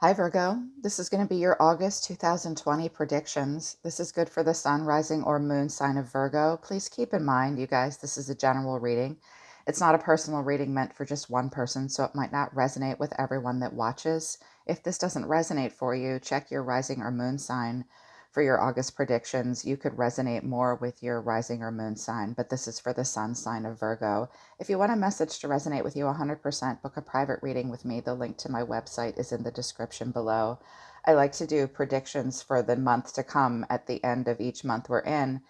Hi, Virgo. This is going to be your August 2020 predictions. This is good for the sun, rising, or moon sign of Virgo. Please keep in mind, you guys, this is a general reading. It's not a personal reading meant for just one person, so it might not resonate with everyone that watches. If this doesn't resonate for you, check your rising or moon sign for your August predictions. You could resonate more with your rising or moon sign, but this is for the sun sign of Virgo. If you want a message to resonate with you 100%, book a private reading with me. The link to my website is in the description below. I like to do predictions for the month to come at the end of each month we're in.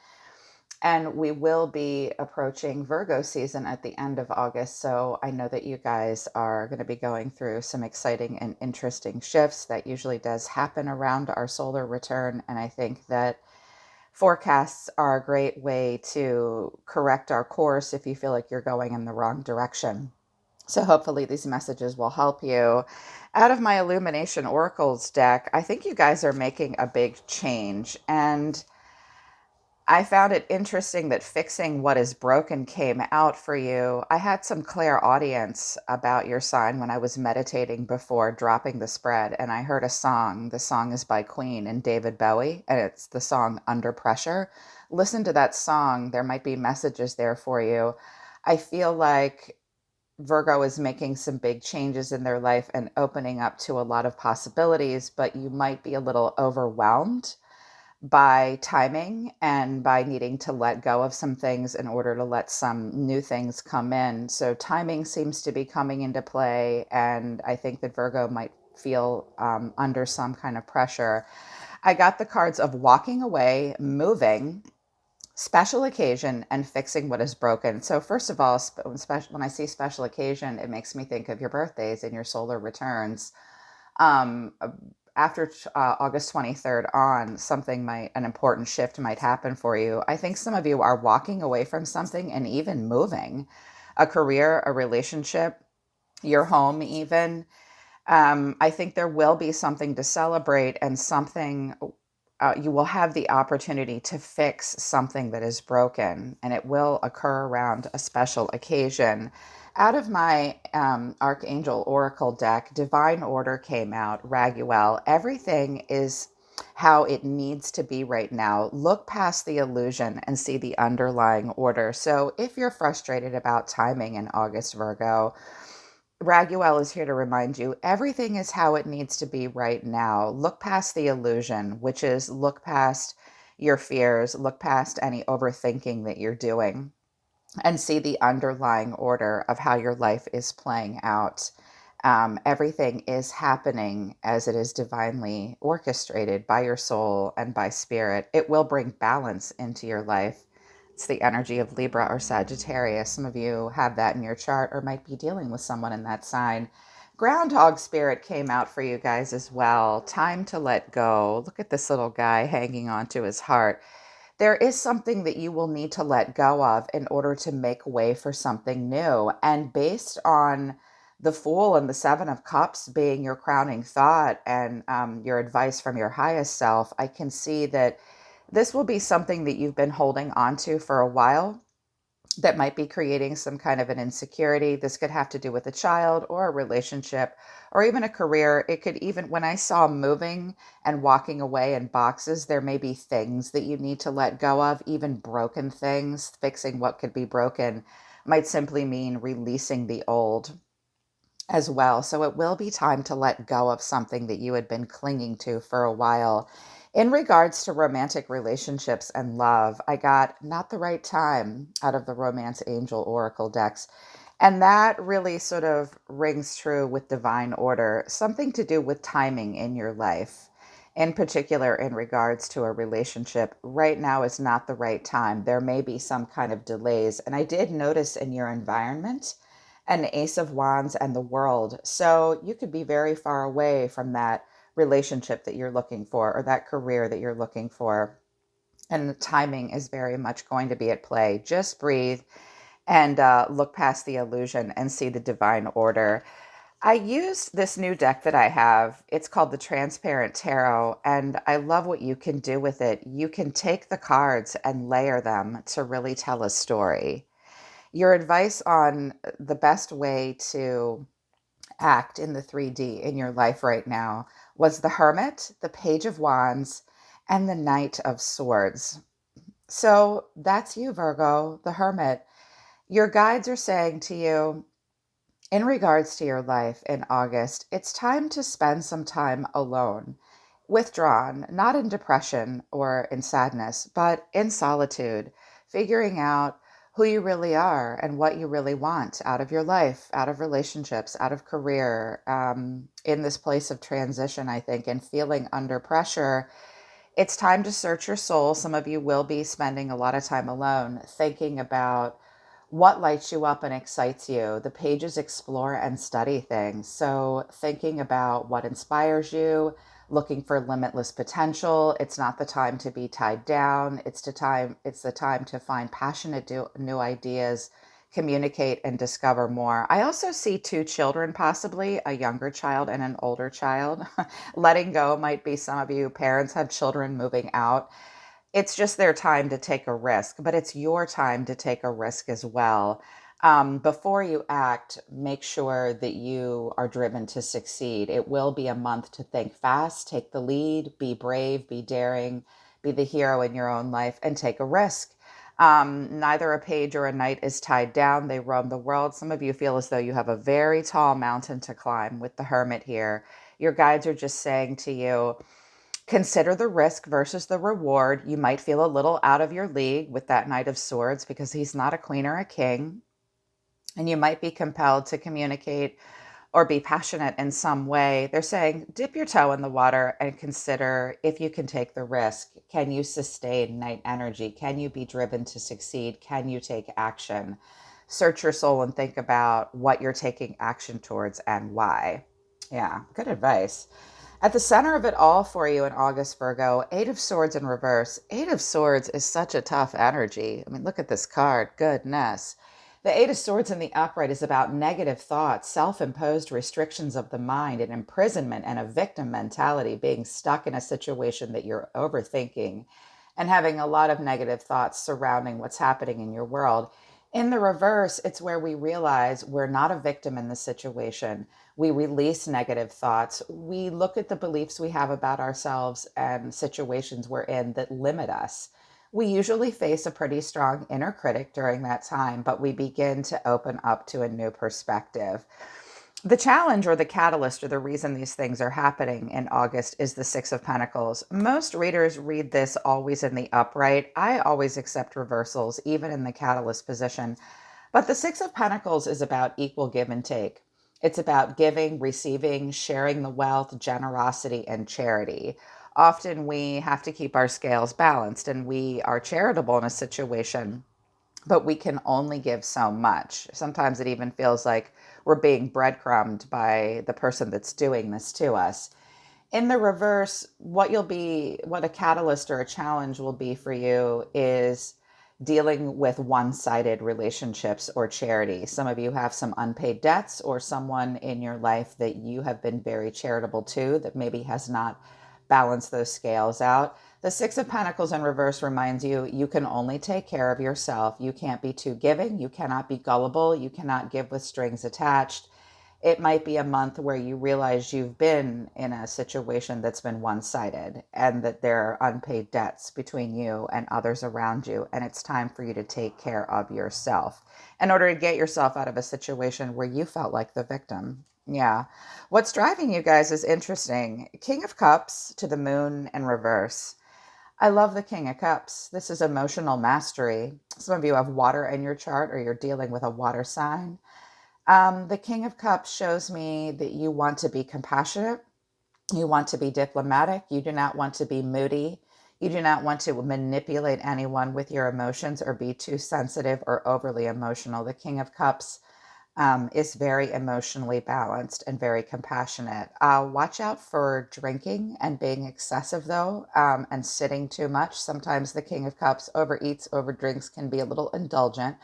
And we will be approaching Virgo season at the end of August. So I know that you guys are going to be going through some exciting and interesting shifts. That usually does happen around our solar return. And I think that forecasts are a great way to correct our course if you feel like you're going in the wrong direction. So hopefully these messages will help you. Out of my Illumination Oracles deck, I think you guys are making a big change. And I found it interesting that fixing what is broken came out for you. I had some clairaudience about your sign when I was meditating before dropping the spread, and I heard a song. The song is by Queen and David Bowie, and it's the song Under Pressure. Listen to that song. There might be messages there for you. I feel like Virgo is making some big changes in their life and opening up to a lot of possibilities, but you might be a little overwhelmed by timing and by needing to let go of some things in order to let some new things come in. So timing seems to be coming into play, and I think that Virgo might feel under some kind of pressure. I got the cards of walking away, moving, special occasion, and fixing what is broken. So first of all, when I see special occasion, it makes me think of your birthdays and your solar returns. um, After August 23rd on, an important shift might happen for you. I think some of you are walking away from something and even moving a career, a relationship, your home, even. I think there will be something to celebrate and something. You will have the opportunity to fix something that is broken, and it will occur around a special occasion. Out of my Archangel Oracle deck, Divine Order came out, Raguel. Everything is how it needs to be right now. Look past the illusion and see the underlying order. So if you're frustrated about timing in August, Virgo, Raguel is here to remind you everything is how it needs to be right now. Look past the illusion, which is look past your fears, look past any overthinking that you're doing, and see the underlying order of how your life is playing out. Everything is happening as it is divinely orchestrated by your soul and by spirit. It will bring balance into your life. It's the energy of Libra or Sagittarius. Some of you have that in your chart or might be dealing with someone in that sign. Groundhog spirit came out for you guys as well. Time to let go. Look at this little guy hanging on to his heart. There is something that you will need to let go of in order to make way for something new. And based on the Fool and the Seven of Cups being your crowning thought and your advice from your highest self, I can see that this will be something that you've been holding on to for a while that might be creating some kind of an insecurity. This could have to do with a child or a relationship or even a career. It could even, when I saw moving and walking away in boxes, there may be things that you need to let go of, even broken things. Fixing what could be broken might simply mean releasing the old as well. So it will be time to let go of something that you had been clinging to for a while. In regards to romantic relationships and love, I got not the right time out of the Romance Angel Oracle decks. And that really sort of rings true with divine order, something to do with timing in your life. In particular, in regards to a relationship, right now is not the right time. There may be some kind of delays. And I did notice in your environment an Ace of Wands and the World. So you could be very far away from that relationship that you're looking for or that career that you're looking for. And the timing is very much going to be at play. Just breathe and look past the illusion and see the divine order. I use this new deck that I have. It's called the Transparent Tarot, and I love what you can do with it. You can take the cards and layer them to really tell a story. Your advice on the best way to act in the 3D in your life right now was the Hermit, the Page of Wands, and the Knight of Swords. So that's you, Virgo, the Hermit. Your guides are saying to you, in regards to your life in August, it's time to spend some time alone, withdrawn, not in depression or in sadness, but in solitude, figuring out who you really are and what you really want out of your life, out of relationships, out of career, in this place of transition, I think, and feeling under pressure. It's time to search your soul. Some of you will be spending a lot of time alone, thinking about what lights you up and excites you. The pages explore and study things. So, thinking about what inspires you, looking for limitless potential. It's not the time to be tied down. It's the time to find passionate new ideas, communicate and discover more. I also see two children, possibly a younger child and an older child. Letting go might be some of you parents have children moving out. It's just their time to take a risk, but it's your time to take a risk as well. Before you act, make sure that you are driven to succeed. It will be a month to think fast, take the lead, be brave, be daring, be the hero in your own life, and take a risk. Neither a page or a knight is tied down. They roam the world. Some of you feel as though you have a very tall mountain to climb with the Hermit here. Your guides are just saying to you, consider the risk versus the reward. You might feel a little out of your league with that Knight of Swords because he's not a queen or a king. And you might be compelled to communicate or be passionate in some way. They're saying, dip your toe in the water and consider if you can take the risk. Can you sustain Knight energy? Can you be driven to succeed? Can you take action? Search your soul and think about what you're taking action towards and why. Yeah, good advice. At the center of it all for you in August, Virgo, Eight of Swords in reverse. Eight of Swords is such a tough energy. I mean, look at this card. Goodness. The Eight of Swords in the upright is about negative thoughts, self imposed restrictions of the mind, and imprisonment and a victim mentality, being stuck in a situation that you're overthinking and having a lot of negative thoughts surrounding what's happening in your world. In the reverse, it's where we realize we're not a victim in the situation. We release negative thoughts. We look at the beliefs we have about ourselves and situations we're in that limit us. We usually face a pretty strong inner critic during that time, but we begin to open up to a new perspective. The challenge or the catalyst or the reason these things are happening in August is the Six of Pentacles. Most readers read this always in the upright. I always accept reversals, even in the catalyst position. But the Six of Pentacles is about equal give and take. It's about giving, receiving, sharing the wealth, generosity, and charity. Often we have to keep our scales balanced and we are charitable in a situation, but we can only give so much. Sometimes it even feels like we're being breadcrumbed by the person that's doing this to us. In the reverse, what a catalyst or a challenge will be for you is dealing with one-sided relationships or charity. Some of you have some unpaid debts or someone in your life that you have been very charitable to that maybe has not balanced those scales out. The Six of Pentacles in reverse reminds you, you can only take care of yourself. You can't be too giving. You cannot be gullible. You cannot give with strings attached. It might be a month where you realize you've been in a situation that's been one-sided and that there are unpaid debts between you and others around you, and it's time for you to take care of yourself in order to get yourself out of a situation where you felt like the victim. Yeah. What's driving you guys is interesting. King of Cups to the Moon in reverse. I love the King of Cups. This is emotional mastery. Some of you have water in your chart or you're dealing with a water sign. The King of Cups shows me that you want to be compassionate. You want to be diplomatic. You do not want to be moody. You do not want to manipulate anyone with your emotions or be too sensitive or overly emotional. The King of Cups is very emotionally balanced and very compassionate. Watch out for drinking and being excessive, though, and sitting too much. Sometimes the King of Cups overeats, overdrinks, can be a little indulgent,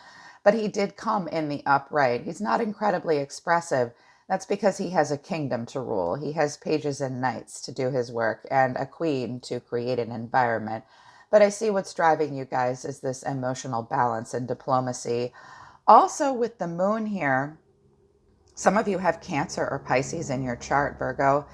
but he did come in the upright. He's not incredibly expressive. That's because he has a kingdom to rule. He has pages and knights to do his work and a queen to create an environment. But I see what's driving you guys is this emotional balance and diplomacy. Also, with the moon here, Some of you have Cancer or Pisces in your chart, Virgo,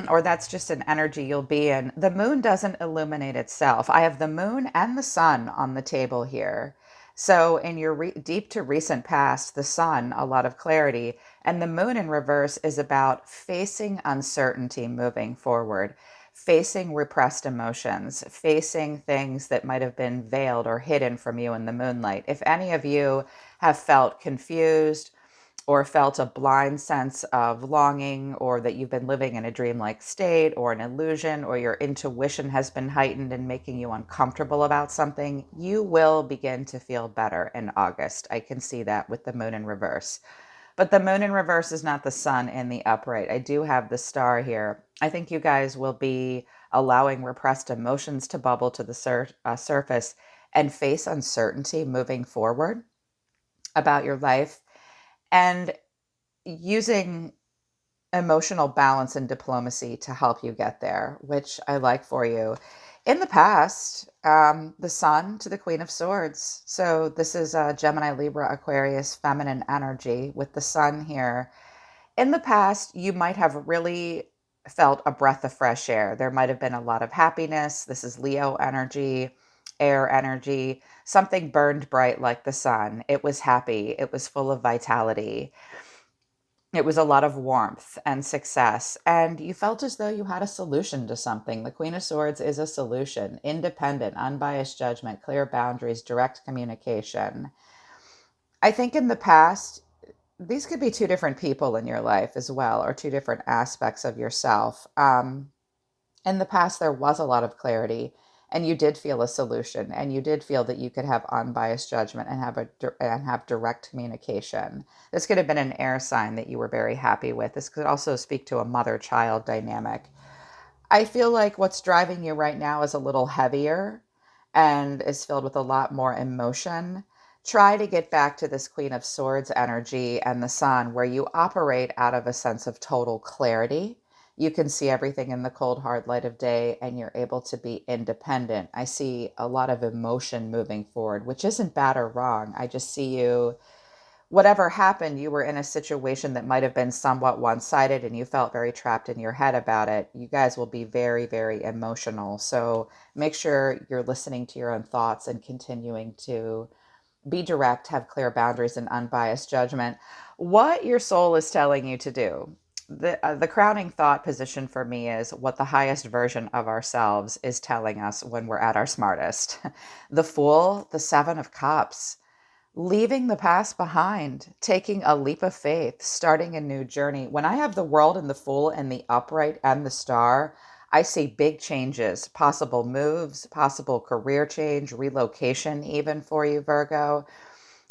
or that's just an energy you'll be in. The moon doesn't illuminate itself. I have the moon and the sun on the table here. So, in your deep to recent past, the sun, a lot of clarity, and the moon in reverse is about facing uncertainty moving forward, facing repressed emotions, facing things that might have been veiled or hidden from you in the moonlight. If any of you have felt confused, or felt a blind sense of longing, or that you've been living in a dreamlike state or an illusion, or your intuition has been heightened and making you uncomfortable about something, you will begin to feel better in August. I can see that with the moon in reverse. But the moon in reverse is not the sun in the upright. I do have the star here. I think you guys will be allowing repressed emotions to bubble to the surface and face uncertainty moving forward about your life, and using emotional balance and diplomacy to help you get there, which I like for you. In the past, the sun to the Queen of Swords. So this is Gemini, Libra, Aquarius, feminine energy with the sun here. In the past, you might have really felt a breath of fresh air. There might have been a lot of happiness. This is Leo energy, air energy. Something burned bright like the sun. It was happy. It was full of vitality. It was a lot of warmth and success, and you felt as though you had a solution to something. The Queen of Swords is a solution: independent, unbiased judgment, clear boundaries, direct communication. I think in the past, these could be two different people in your life as well, or two different aspects of yourself. In the past, there was a lot of clarity, and you did feel a solution, and you did feel that you could have unbiased judgment and have direct communication. This could have been an air sign that you were very happy with. This could also speak to a mother-child dynamic. I feel like what's driving you right now is a little heavier and is filled with a lot more emotion. Try to get back to this Queen of Swords energy and the sun, where you operate out of a sense of total clarity. You can see everything in the cold, hard light of day, and you're able to be independent. I see a lot of emotion moving forward, which isn't bad or wrong. I just see you, whatever happened, you were in a situation that might have been somewhat one sided and you felt very trapped in your head about it. You guys will be very, very emotional. So make sure you're listening to your own thoughts and continuing to be direct, have clear boundaries, and unbiased judgment. What your soul is telling you to do. The crowning thought position for me is what the highest version of ourselves is telling us when we're at our smartest. The Fool, the Seven of Cups. Leaving the past behind, taking a leap of faith, starting a new journey. When I have the World and the Fool and the upright and the star, I see big changes, possible moves, possible career change, relocation, even for you, Virgo.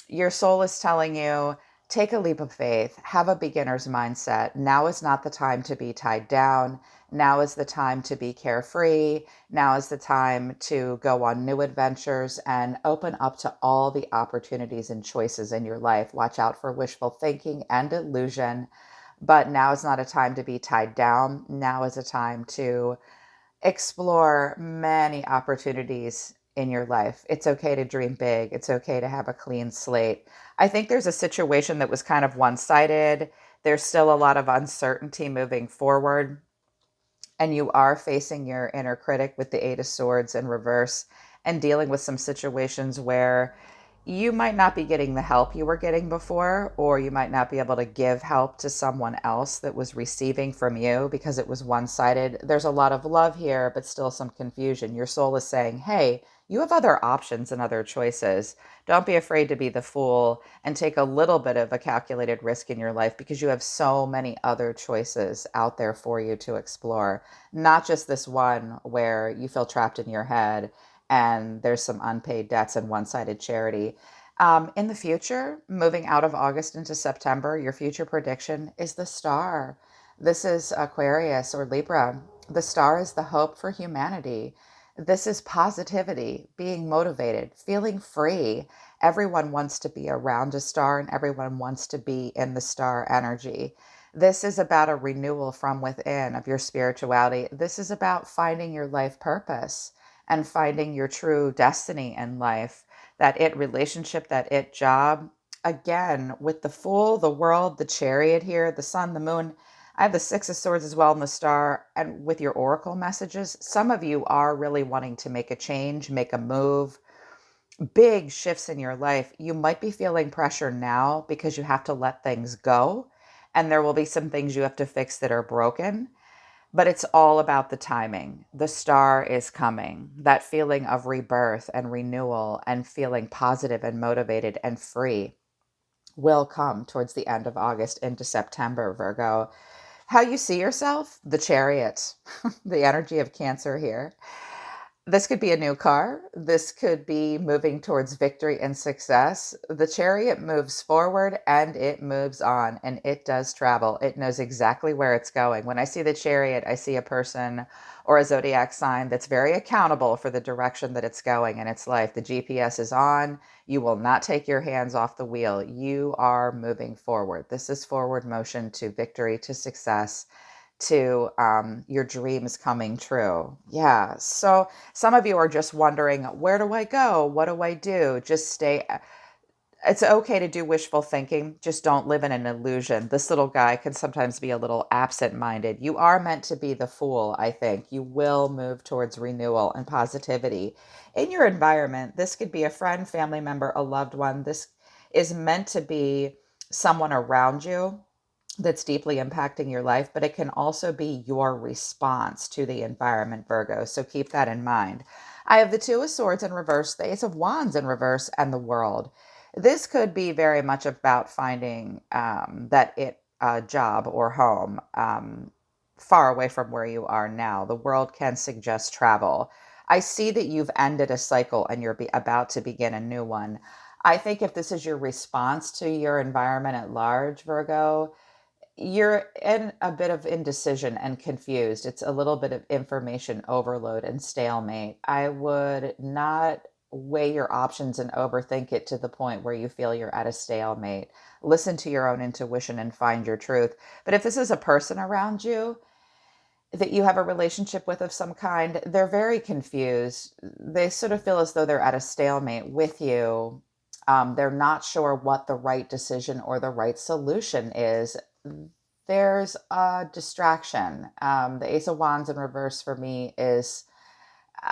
Your soul is telling you, take a leap of faith, have a beginner's mindset. Now is not the time to be tied down. Now is the time to be carefree. Now is the time to go on new adventures and open up to all the opportunities and choices in your life. Watch out for wishful thinking and illusion. But now is not a time to be tied down. Now is a time to explore many opportunities in your life. It's okay to dream big. It's okay to have a clean slate. I think there's a situation that was kind of one sided. There's still a lot of uncertainty moving forward, and you are facing your inner critic with the Eight of Swords in reverse and dealing with some situations where you might not be getting the help you were getting before, or you might not be able to give help to someone else that was receiving from you because it was one sided. There's a lot of love here, but still some confusion. Your soul is saying, hey, you have other options and other choices. Don't be afraid to be the fool and take a little bit of a calculated risk in your life, because you have so many other choices out there for you to explore. Not just this one where you feel trapped in your head and there's some unpaid debts and one sided charity. In the future, moving out of August into September, your future prediction is the star. This is Aquarius or Libra. The star is the hope for humanity. This is positivity, being motivated, feeling free. Everyone wants to be around a star and everyone wants to be in the star energy. This is about a renewal from within of your spirituality. This is about finding your life purpose and finding your true destiny in life. That it relationship, that it job, again, with the Fool, the World, the Chariot here, the Sun, the Moon, I have the Six of Swords as well and the Star. And with your Oracle messages, some of you are really wanting to make a change, make a move, big shifts in your life. You might be feeling pressure now because you have to let things go. And there will be some things you have to fix that are broken. But it's all about the timing. The star is coming. That feeling of rebirth and renewal and feeling positive and motivated and free will come towards the end of August into September, Virgo. How you see yourself? The Chariot, the energy of Cancer here. This could be a new car. This could be moving towards victory and success. The Chariot moves forward and it moves on and it does travel. It knows exactly where it's going. When I see the Chariot, I see a person or a zodiac sign that's very accountable for the direction that it's going in its life. The GPS is on. You will not take your hands off the wheel. You are moving forward. This is forward motion to victory, to success, to your dreams coming true. Yeah. So some of you are just wondering, where do I go? What do I do? Just stay. It's okay to do wishful thinking. Just don't live in an illusion. This little guy can sometimes be a little absent-minded. You are meant to be the Fool, I think. You will move towards renewal and positivity in your environment. This could be a friend, family member, a loved one. This is meant to be someone around you that's deeply impacting your life, but it can also be your response to the environment, Virgo. So keep that in mind. I have the Two of Swords in reverse, the Ace of Wands in reverse, and the World. This could be very much about finding job or home far away from where you are now. The World can suggest travel. I see that you've ended a cycle and you're about to begin a new one. I think if this is your response to your environment at large, Virgo, you're in a bit of indecision and confused. It's a little bit of information overload and stalemate. I would not weigh your options and overthink it to the point where you feel you're at a stalemate. Listen to your own intuition and find your truth. But if this is a person around you that you have a relationship with of some kind, they're very confused. They sort of feel as though they're at a stalemate with you. They're not sure what the right decision or the right solution is. There's a distraction. The Ace of Wands in reverse for me is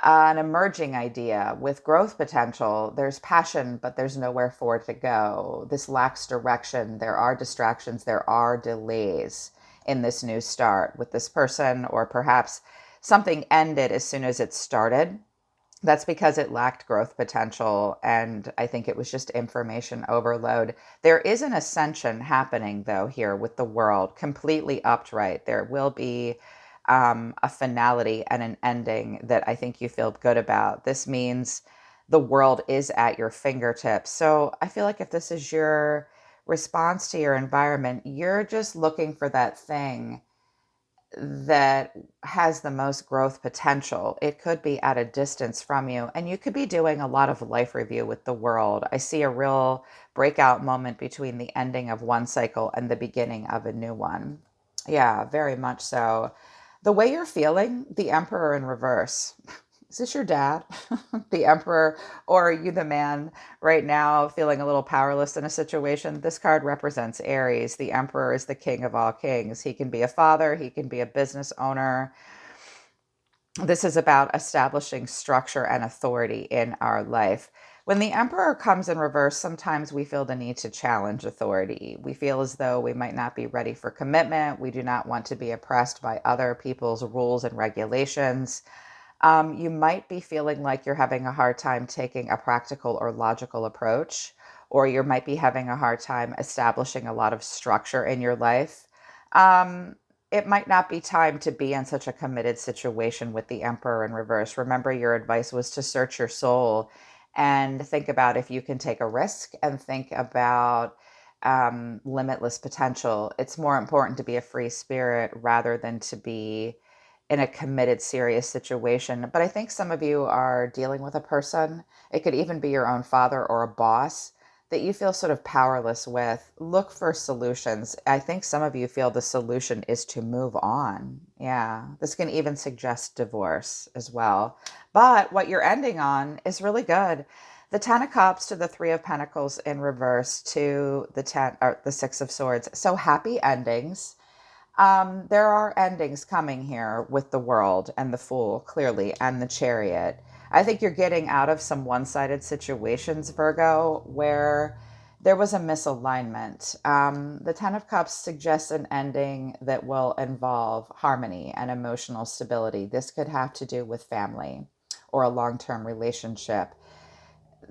an emerging idea with growth potential. There's passion, but there's nowhere for it to go. This lacks direction. There are distractions. There are delays in this new start with this person, or perhaps something ended as soon as it started. That's because it lacked growth potential, and I think it was just information overload. There is an ascension happening, though, here with the World, completely upright. There will be a finality and an ending that I think you feel good about. This means the world is at your fingertips. So I feel like if this is your response to your environment, you're just looking for that thing that has the most growth potential. It could be at a distance from you, and you could be doing a lot of life review with the World. I see a real breakout moment between the ending of one cycle and the beginning of a new one. Yeah, very much so. The way you're feeling, the Emperor in reverse. Is this your dad, the Emperor, or are you the man right now feeling a little powerless in a situation? This card represents Aries. The Emperor is the king of all kings. He can be a father, he can be a business owner. This is about establishing structure and authority in our life. When the Emperor comes in reverse, sometimes we feel the need to challenge authority. We feel as though we might not be ready for commitment. We do not want to be oppressed by other people's rules and regulations. You might be feeling like you're having a hard time taking a practical or logical approach, or you might be having a hard time establishing a lot of structure in your life. It might not be time to be in such a committed situation with the Emperor in reverse. Remember, your advice was to search your soul and think about if you can take a risk and think about limitless potential. It's more important to be a free spirit rather than to be in a committed, serious situation. But I think some of you are dealing with a person, it could even be your own father or a boss, that you feel sort of powerless with. Look for solutions. I think some of you feel the solution is to move on. Yeah, this can even suggest divorce as well. But what you're ending on is really good. The Ten of Cups to the Three of Pentacles in reverse to the ten or the Six of Swords. So happy endings. There are endings coming here with the World and the Fool, clearly, and the Chariot. I think you're getting out of some one-sided situations, Virgo, where there was a misalignment. The Ten of Cups suggests an ending that will involve harmony and emotional stability. This could have to do with family or a long-term relationship.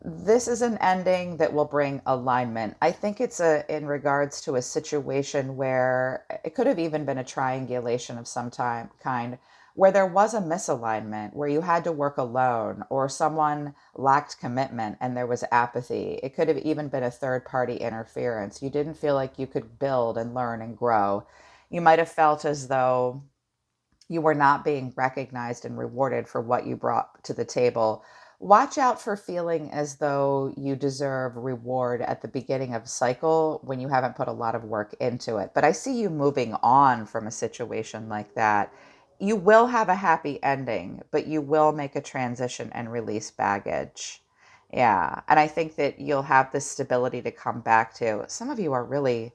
This is an ending that will bring alignment. I think it's in regards to a situation where it could have even been a triangulation of some kind, where there was a misalignment, where you had to work alone, or someone lacked commitment and there was apathy. It could have even been a third party interference. You didn't feel like you could build and learn and grow. You might have felt as though you were not being recognized and rewarded for what you brought to the table. Watch out for feeling as though you deserve reward at the beginning of a cycle when you haven't put a lot of work into it. But I see you moving on from a situation like that. You will have a happy ending, but you will make a transition and release baggage. Yeah. And I think that you'll have this stability to come back to. Some of you are really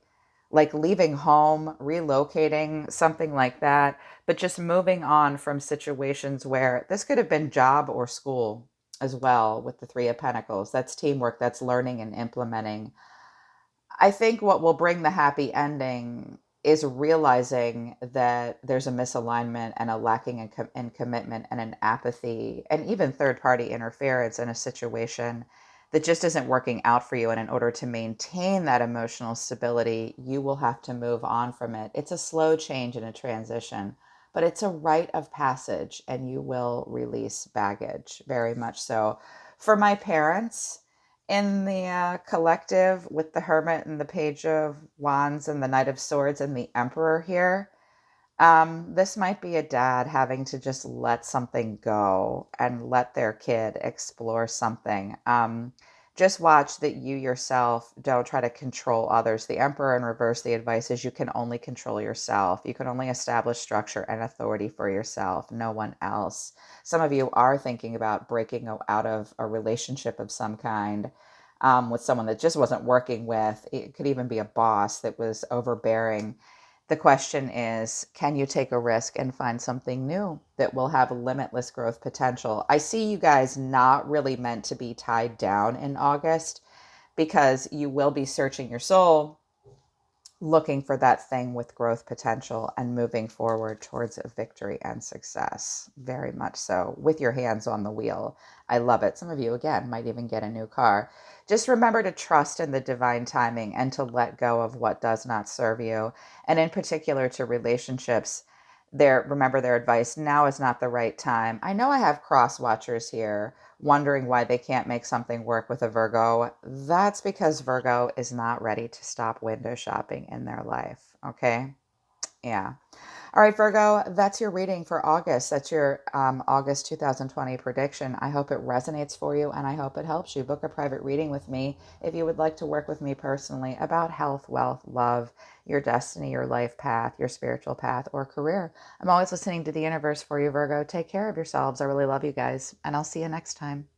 like leaving home, relocating, something like that, but just moving on from situations where this could have been job or school as well with the Three of Pentacles. That's teamwork, that's learning and implementing. I think what will bring the happy ending is realizing that there's a misalignment and a lacking in commitment and an apathy and even third party interference in a situation that just isn't working out for you. And in order to maintain that emotional stability, you will have to move on from it. It's a slow change and a transition, but it's a rite of passage and you will release baggage, very much so. For my parents, in the collective with the Hermit and the Page of Wands and the Knight of Swords and the Emperor here, this might be a dad having to just let something go and let their kid explore something. Just watch that you yourself don't try to control others. The Emperor in reverse, the advice is you can only control yourself. You can only establish structure and authority for yourself, no one else. Some of you are thinking about breaking out of a relationship of some kind with someone that just wasn't working with. It could even be a boss that was overbearing. The question is, can you take a risk and find something new that will have limitless growth potential? I see you guys not really meant to be tied down in August because you will be searching your soul, looking for that thing with growth potential and moving forward towards a victory and success. Very much so, with your hands on the wheel. I love it. Some of you, again, might even get a new car. Just remember to trust in the divine timing and to let go of what does not serve you. And in particular to relationships, remember their advice, now is not the right time. I know I have cross watchers here wondering why they can't make something work with a Virgo. That's because Virgo is not ready to stop window shopping in their life. Okay? Yeah. All right, Virgo, that's your reading for August. That's your August 2020 prediction. I hope it resonates for you and I hope it helps you. Book a private reading with me if you would like to work with me personally about health, wealth, love, your destiny, your life path, your spiritual path, or career. I'm always listening to the universe for you, Virgo. Take care of yourselves. I really love you guys, and I'll see you next time.